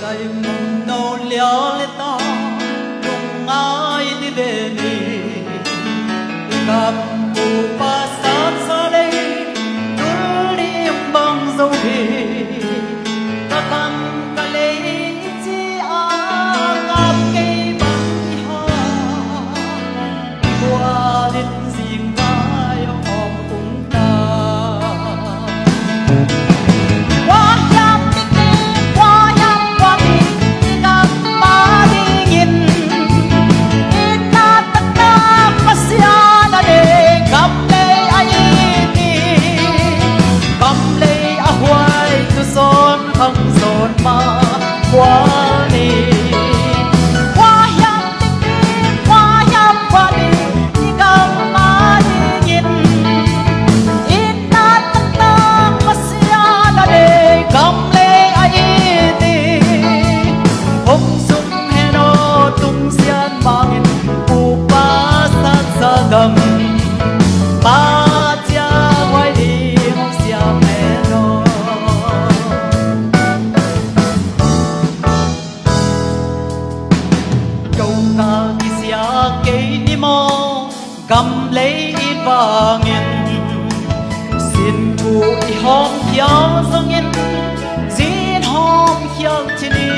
lại mong nâu liao lệ ta rung ai đi về đi gặp u ba sát xa đây cứ đi bằng dấu đi ta khăn ta lấy chi à gặp cây bằng đi ha qua đến riêng vai hòm cùng ta không dồn mà qua đi qua hiam tinh đi qua hiam qua đi cầm mà đi nhìn ít na tăng tăng mà xia là để cầm lấy ai đi ông sung hè nó tung xiên mà nghìn u ba sát sa gầm ba cha quay đi không xia mẹ nó ta đi xia cây ni mò cầm lấy ít vàng nghìn xin chu i hom hiao dong nghìn xin hom hiao chi ni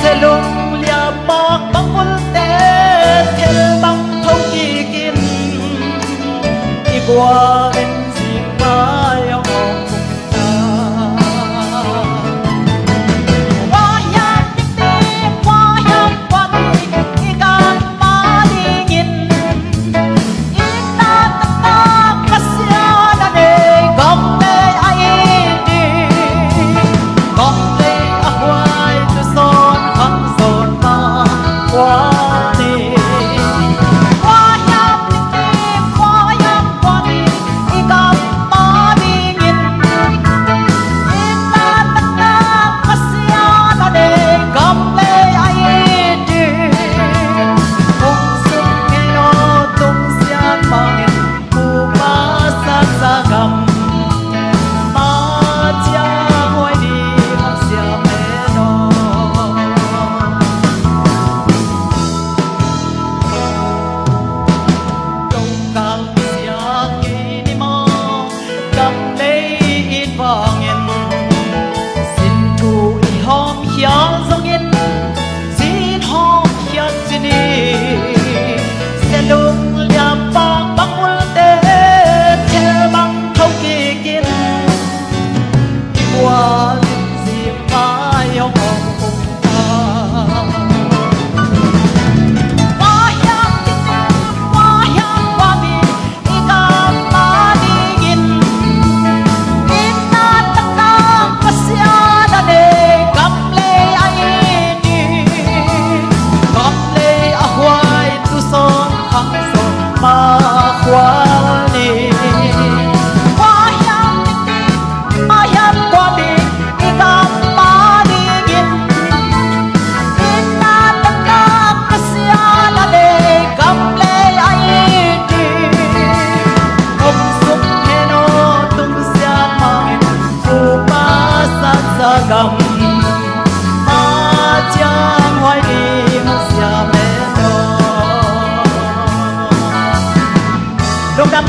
sẽ lung lia bạc băng quân tê theo băng thông kỳ kinh đi qua bên riêng mai ông gầm ma chang hoài đi xia mẹ nó lúc đám